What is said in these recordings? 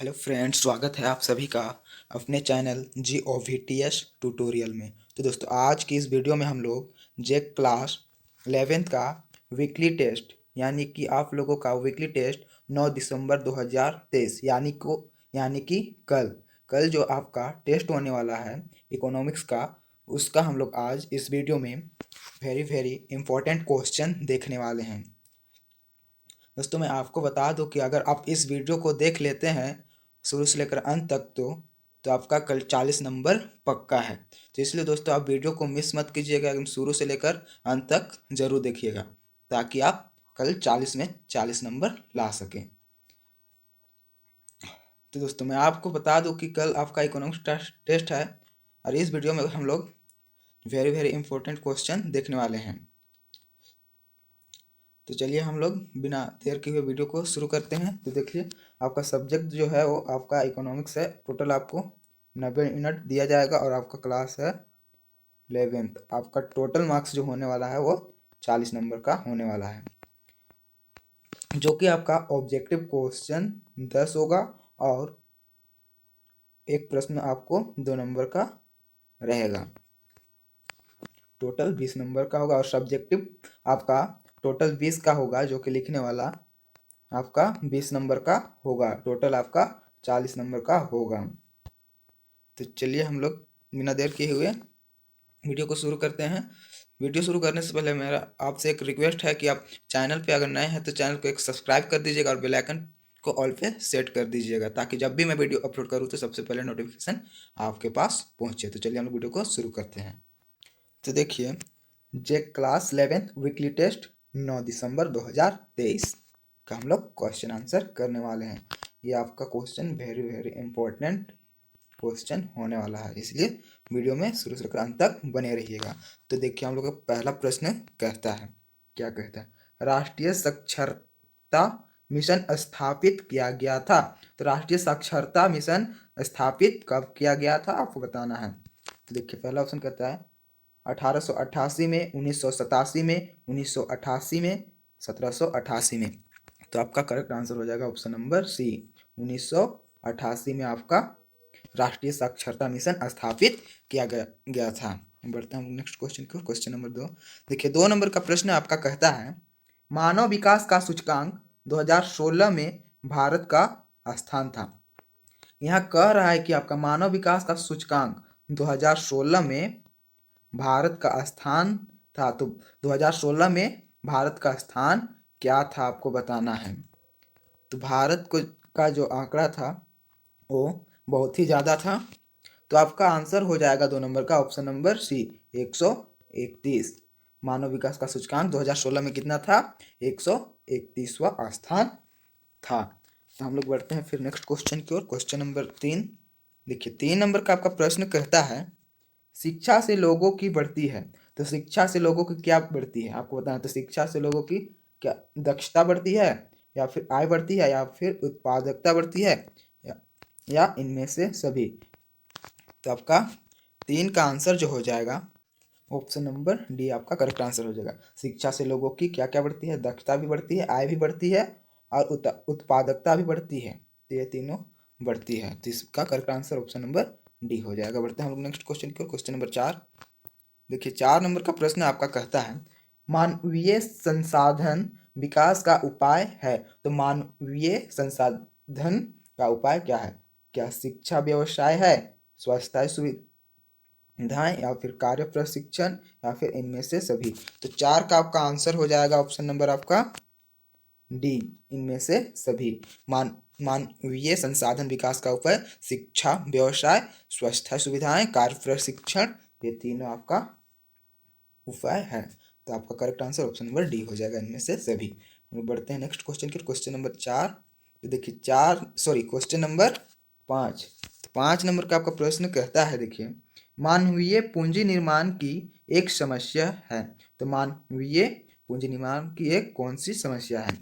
Hello friends, स्वागत है आप सभी का अपने चैनल GOVTS ट्यूटोरियल में। तो दोस्तों, आज की इस वीडियो में हम लोग जे क्लास 11th का वीकली टेस्ट यानी कि आप लोगों का वीकली टेस्ट 9 दिसंबर 2023 यानी कि कल जो आपका टेस्ट होने वाला है इकोनॉमिक्स का, उसका हम लोग आज इस वीडियो में वेरी वेरी इंपॉर्टेंट क्वेश्चन देखने वाले हैं। दोस्तों, मैं आपको बता दूं कि अगर आप इस वीडियो को देख लेते हैं शुरू से लेकर अंत तक तो आपका कल 40 नंबर पक्का है। तो इसलिए दोस्तों, आप वीडियो को मिस मत कीजिएगा, एकदम शुरू से लेकर अंत तक ज़रूर देखिएगा ताकि आप कल 40 में 40 नंबर ला सकें। तो दोस्तों, मैं आपको बता दूं कि कल आपका इकोनॉमिक्स टेस्ट है और इस वीडियो में हम लोग वेरी वेरी इंपॉर्टेंट क्वेश्चन देखने वाले हैं। तो चलिए हम लोग बिना देर किए हुए वीडियो को शुरू करते हैं। तो देखिए, आपका सब्जेक्ट जो है वो आपका इकोनॉमिक्स है। टोटल आपको 90 मिनट दिया जाएगा और आपका क्लास है 11th। आपका टोटल मार्क्स जो होने वाला है वो 40 नंबर का होने वाला है, जो कि आपका ऑब्जेक्टिव क्वेश्चन 10 होगा और एक प्रश्न आपको 2 नंबर का रहेगा। टोटल 20 नंबर का होगा और सब्जेक्टिव आपका टोटल 20 का होगा, जो कि लिखने वाला आपका 20 नंबर का होगा। टोटल आपका 40 नंबर का होगा। तो चलिए हम लोग बिना देर किए हुए वीडियो को शुरू करते हैं। वीडियो शुरू करने से पहले मेरा आपसे एक रिक्वेस्ट है कि आप चैनल पे अगर नए हैं तो चैनल को एक सब्सक्राइब कर दीजिएगा और बेल आइकन को ऑल पे सेट कर दीजिएगा, ताकि जब भी मैं वीडियो अपलोड करूँ तो सबसे पहले नोटिफिकेशन आपके पास पहुँचे। तो चलिए हम लोग वीडियो को शुरू करते हैं। तो देखिए, जे क्लास 11 वीकली टेस्ट 9 दिसंबर 2023 का हम लोग क्वेश्चन आंसर करने वाले हैं। ये आपका question very very important question होने वाला है, इसलिए वीडियो में शुरू से लेकर अंत तक बने रहिएगा। तो देखिए, हम लोग का पहला प्रश्न कहता है, क्या कहता है? राष्ट्रीय साक्षरता मिशन स्थापित किया गया था। तो राष्ट्रीय साक्षरता मिशन स्थापित कब किया गया था आपको बताना है। तो देखिए, पहला ऑप्शन कहता है 1888 में, 1987 में, 1988 में, 1788 में। तो आपका करेक्ट आंसर हो जाएगा ऑप्शन नंबर सी, 1988 में आपका राष्ट्रीय साक्षरता मिशन स्थापित किया गया था। बढ़ते हैं नेक्स्ट क्वेश्चन की, क्वेश्चन नंबर 2। देखिए, 2 नंबर का प्रश्न आपका कहता है, मानव विकास का सूचकांक 2016 में भारत का स्थान था। यहाँ कह रहा है कि आपका मानव विकास का सूचकांक 2016 में भारत का स्थान था। तो 2016 में भारत का स्थान क्या था आपको बताना है। तो भारत को का जो आंकड़ा था वो बहुत ही ज़्यादा था। तो आपका आंसर हो जाएगा 2 नंबर का ऑप्शन नंबर सी, 131। मानव विकास का सूचकांक 2016 में कितना था? 131वां स्थान था। तो हम लोग बढ़ते हैं फिर नेक्स्ट क्वेश्चन की ओर, क्वेश्चन नंबर 3। देखिए, 3 नंबर का आपका प्रश्न कहता है, शिक्षा से लोगों की बढ़ती है। तो शिक्षा से लोगों की क्या बढ़ती है आपको बताना। तो शिक्षा से लोगों की क्या दक्षता बढ़ती है, या फिर आय बढ़ती है, या फिर उत्पादकता बढ़ती है, या इनमें से सभी। तो आपका 3 का आंसर जो हो जाएगा ऑप्शन नंबर डी आपका करेक्ट आंसर हो जाएगा। शिक्षा से लोगों की क्या क्या बढ़ती है? दक्षता भी बढ़ती है, आय भी बढ़ती है और उत्पादकता भी बढ़ती है। तो ये तीनों बढ़ती है। तो इसका correct answer option number D हो जाएगा। बढ़ते हैं हम लोग नेक्स्ट क्वेश्चन की ओर, क्वेश्चन नंबर 4। देखिए, 4 नंबर का प्रश्न आपका कहता है, मानवीय संसाधन विकास का उपाय है। तो मानवीय संसाधन का उपाय क्या है? क्या शिक्षा व्यवसाय है, स्वास्थ्य सुविधाएं, या फिर कार्य प्रशिक्षण, या फिर इनमें से सभी। तो 4 का आपका आंसर हो जाएगा ऑप्शन नंबर आपका डी, इनमें से सभी। मानवीय संसाधन विकास का उपाय शिक्षा व्यवसाय स्वास्थ्य सुविधाएं कार्य प्रशिक्षण, ये तीनों आपका उपाय है। तो आपका correct answer option number D हो जाएगा, इनमें से सभी। हम बढ़ते हैं नेक्स्ट क्वेश्चन की, क्वेश्चन नंबर 4। तो देखिए, क्वेश्चन नंबर 5। तो 5 नंबर का आपका प्रश्न कहता है, देखिए, मानवीय पूंजी निर्माण की एक समस्या है। तो मानवीय पूंजी निर्माण की एक कौन सी समस्या है?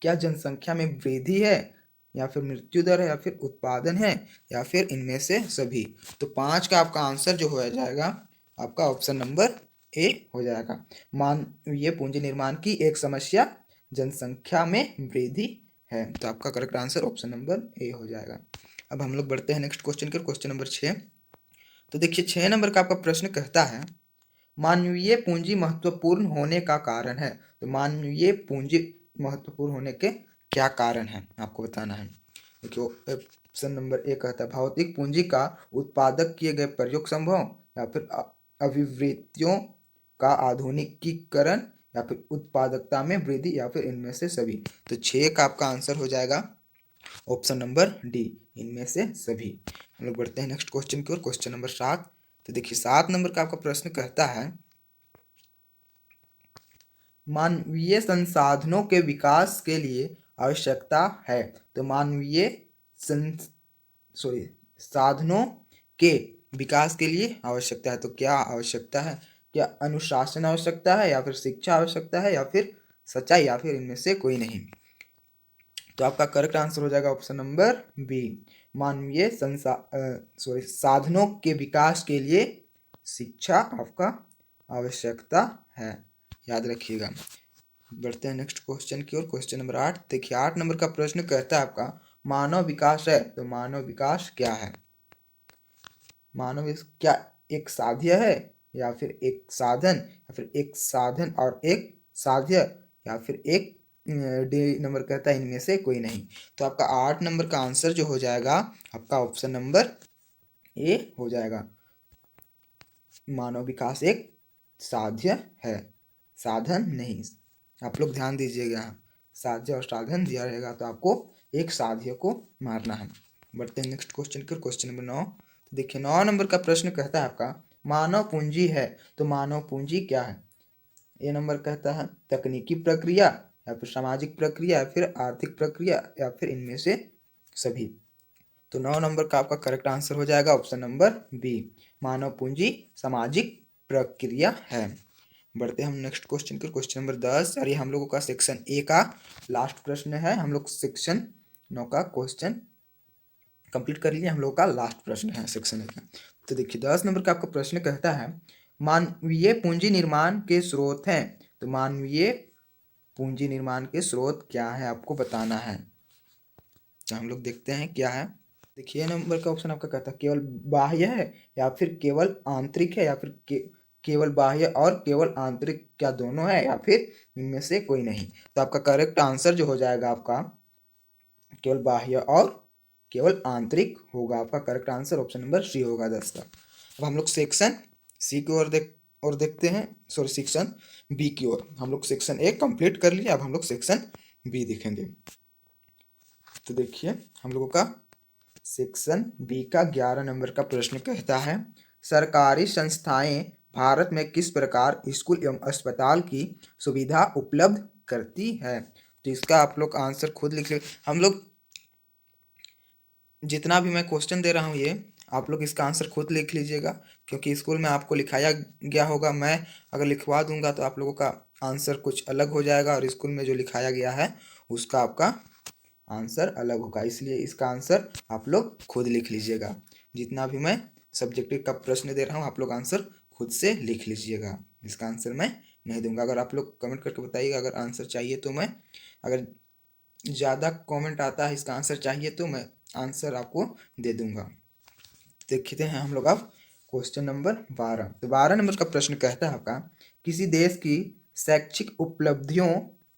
क्या जनसंख्या में वृद्धि है, या फिर मृत्यु दर है, या फिर उत्पादन है, या फिर इनमें से सभी। तो 5 का आपका आंसर जो हो जाएगा आपका ऑप्शन नंबर ए हो जाएगा। मानवीय पूंजी निर्माण की एक समस्या जनसंख्या में वृद्धि है। तो आपका correct answer option number A हो जाएगा। अब हम लोग बढ़ते हैं नेक्स्ट क्वेश्चन के, क्वेश्चन नंबर 6। तो देखिए 6 नंबर का आपका प्रश्न कहता है मानवीय पूंजी महत्वपूर्ण होने का कारण है। तो मानवीय पूंजी महत्वपूर्ण होने के क्या कारण है आपको बताना है। देखिए ऑप्शन नंबर ए कहता है भौतिक पूंजी का उत्पादक किए गए प्रयोग संभव, या फिर अभिवृत्तियों का आधुनिकीकरण, या फिर उत्पादकता में वृद्धि, या फिर इनमें से सभी। तो 6 का आपका आंसर हो जाएगा ऑप्शन नंबर डी, इनमें से सभी। हम लोग बढ़ते हैं नेक्स्ट क्वेश्चन की ओर, क्वेश्चन नंबर 7। तो देखिए 7 नंबर का आपका प्रश्न कहता है मानवीय संसाधनों के विकास के लिए आवश्यकता है। तो मानवीय साधनों के विकास के लिए आवश्यकता है। तो क्या आवश्यकता है, क्या अनुशासन आवश्यकता है, या फिर शिक्षा आवश्यकता है, या फिर सच्चाई, या फिर इनमें से कोई नहीं। तो आपका करेक्ट आंसर हो जाएगा ऑप्शन नंबर बी, मानवीय साधनों के विकास के लिए शिक्षा आपका आवश्यकता है, याद रखिएगा। बढ़ते हैं नेक्स्ट क्वेश्चन की ओर, क्वेश्चन नंबर 8। देखिए 8 नंबर का प्रश्न कहता है आपका मानव विकास है। तो मानव विकास क्या है। मानव क्या एक साध्य है, या फिर एक साधन, या फिर एक साधन और एक साध्य, या फिर एक डी नंबर कहता है इनमें से कोई नहीं। तो आपका 8 नंबर का आंसर जो हो जाएगा आपका ऑप्शन नंबर ए हो जाएगा। मानव विकास एक साध्य है, साधन नहीं। आप लोग ध्यान दीजिएगा, साध्य और साधन दिया रहेगा तो आपको एक साध्य को मारना है। बढ़ते हैं नेक्स्ट क्वेश्चन के, क्वेश्चन नंबर 9। तो देखिए 9 नंबर का प्रश्न कहता है आपका मानव पूंजी है। तो मानव पूंजी क्या है। ए नंबर कहता है तकनीकी प्रक्रिया, या फिर सामाजिक प्रक्रिया, या फिर आर्थिक प्रक्रिया, या फिर इनमें से सभी। तो 9 नंबर का आपका करेक्ट आंसर हो जाएगा ऑप्शन नंबर बी, मानव पूंजी सामाजिक प्रक्रिया है। बढ़ते हैं हम नेक्स्ट क्वेश्चन के, क्वेश्चन नंबर 10। और ये हम लोगों का सेक्शन ए का लास्ट प्रश्न है। हम लोग सेक्शन 9 का क्वेश्चन कंप्लीट कर लिए, हम लोगों का लास्ट प्रश्न है सेक्शन ए का। तो देखिए 10 नंबर का आपका प्रश्न कहता है मानवीय पूंजी निर्माण के स्रोत हैं। तो मानवीय पूंजी निर्माण के स्रोत क्या है आपको बताना है। तो हम लोग देखते हैं क्या है। देखिए नंबर का ऑप्शन आपका कहता है केवल बाह्य है, या फिर केवल आंतरिक है, या फिर केवल बाह्य और केवल आंतरिक, क्या दोनों है, या फिर इनमें से कोई नहीं। तो आपका करेक्ट आंसर जो हो जाएगा आपका केवल बाह्य और केवल आंतरिक होगा। आपका correct answer option number C होगा 10 का। अब हम लोग सेक्शन सी की ओर देखते हैं, सॉरी सेक्शन बी की ओर। हम लोग सेक्शन ए कंप्लीट कर लिए, अब हम लोग सेक्शन बी देखेंगे। तो देखिए हम लोगों का सेक्शन बी का 11 नंबर का प्रश्न कहता है सरकारी संस्थाएं भारत में किस प्रकार स्कूल एवं अस्पताल की सुविधा उपलब्ध करती है। तो इसका आप लोग आंसर खुद लिख लीजिए। हम लोग जितना भी मैं क्वेश्चन दे रहा हूँ ये आप लोग इसका आंसर खुद लिख लीजिएगा, क्योंकि स्कूल में आपको लिखाया गया होगा। मैं अगर लिखवा दूंगा तो आप लोगों का आंसर कुछ अलग हो जाएगा, और स्कूल में जो लिखाया गया है उसका आपका आंसर अलग होगा। इसलिए इसका आंसर आप लोग खुद लिख लीजिएगा। जितना भी मैं सब्जेक्टिव का प्रश्न दे रहा हूँ आप लोग आंसर खुद से लिख लीजिएगा। इसका आंसर मैं नहीं दूंगा। अगर आप लोग कमेंट करके बताइएगा अगर आंसर चाहिए तो मैं, अगर ज़्यादा कमेंट आता है इसका आंसर चाहिए तो मैं आंसर आपको दे दूंगा। देखते हैं हम लोग अब क्वेश्चन नंबर 12। तो 12 नंबर का प्रश्न कहता है आपका किसी देश की शैक्षिक उपलब्धियों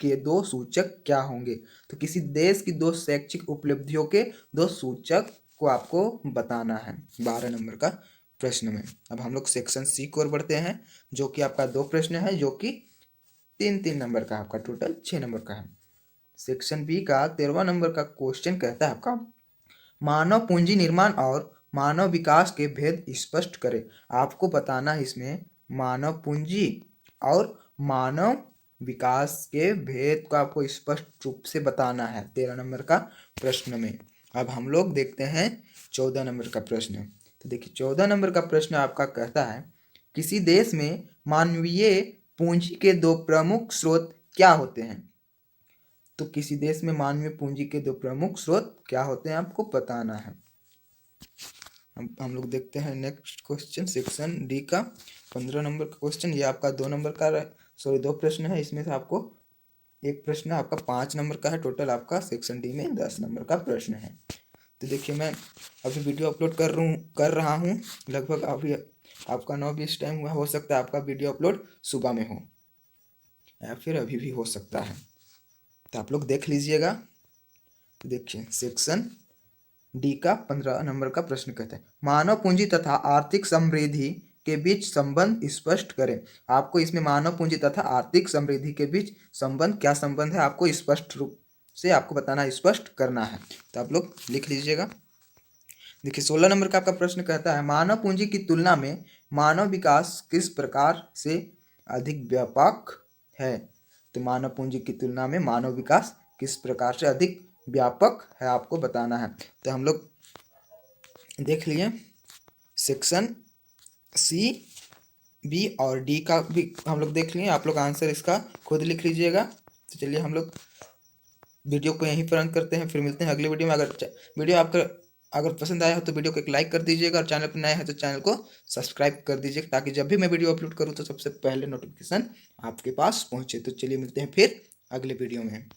के दो सूचक क्या होंगे। तो किसी देश की दो शैक्षिक उपलब्धियों के दो सूचक को आपको बताना है 12 नंबर का प्रश्न में। अब हम लोग सेक्शन सी की ओर बढ़ते हैं, जो कि आपका 2 प्रश्न है, जो कि 3-3 नंबर का, आपका टोटल 6 नंबर का है। सेक्शन बी का 13वां नंबर का क्वेश्चन कहता है आपका मानव पूंजी निर्माण और मानव विकास के भेद स्पष्ट करें। आपको बताना है इसमें मानव पूंजी और मानव विकास के भेद को आपको स्पष्ट रूप से बताना है 13 नंबर का प्रश्न में। अब हम लोग देखते हैं 14 नंबर का प्रश्न। तो देखिए 14 नंबर का प्रश्न आपका कहता है किसी देश में मानवीय पूंजी के दो प्रमुख स्रोत क्या होते हैं। तो किसी देश में मानवीय पूंजी के दो प्रमुख स्रोत क्या होते हैं आपको बताना है। हम लोग देखते हैं नेक्स्ट क्वेश्चन सेक्शन डी का 15 नंबर का क्वेश्चन। ये आपका 2 नंबर का, सॉरी 2 प्रश्न है, इसमें से आपको एक प्रश्न आपका 5 नंबर का है, टोटल आपका सेक्शन डी में 10 नंबर का प्रश्न है। तो देखिए मैं अभी वीडियो अपलोड कर रहा हूँ लगभग अभी आपका 9:20 टाइम हुआ, हो सकता है आपका वीडियो अपलोड सुबह में हो या फिर अभी भी हो सकता है, तो आप लोग देख लीजिएगा। तो देखिए सेक्शन डी का 15 नंबर का प्रश्न कहता है मानव पूंजी तथा आर्थिक समृद्धि के बीच संबंध स्पष्ट करें। आपको इसमें मानव पूंजी तथा आर्थिक समृद्धि के बीच संबंध, क्या संबंध है, आपको स्पष्ट रूप से आपको बताना, स्पष्ट करना है। तो आप लोग लिख लीजिएगा। देखिए 16 नंबर का आपका प्रश्न कहता है मानव पूंजी की तुलना में मानव विकास किस प्रकार से अधिक व्यापक है। तो मानव पूंजी की तुलना में मानव विकास किस प्रकार से अधिक व्यापक है, आपको बताना है। तो हम लोग देख लिए सेक्शन सी, बी और डी का भी हम लोग देख लिए। आप लोग आंसर इसका खुद लिख लीजिएगा। तो चलिए हम लोग वीडियो को यहीं पर अंत करते हैं, फिर मिलते हैं अगले वीडियो में। अगर वीडियो आपका अगर पसंद आया हो तो वीडियो को एक लाइक कर दीजिएगा, और चैनल पर नए हैं तो चैनल को सब्सक्राइब कर दीजिएगा, ताकि जब भी मैं वीडियो अपलोड करूँ तो सबसे पहले नोटिफिकेशन आपके पास पहुँचे। तो चलिए मिलते हैं फिर अगले वीडियो में।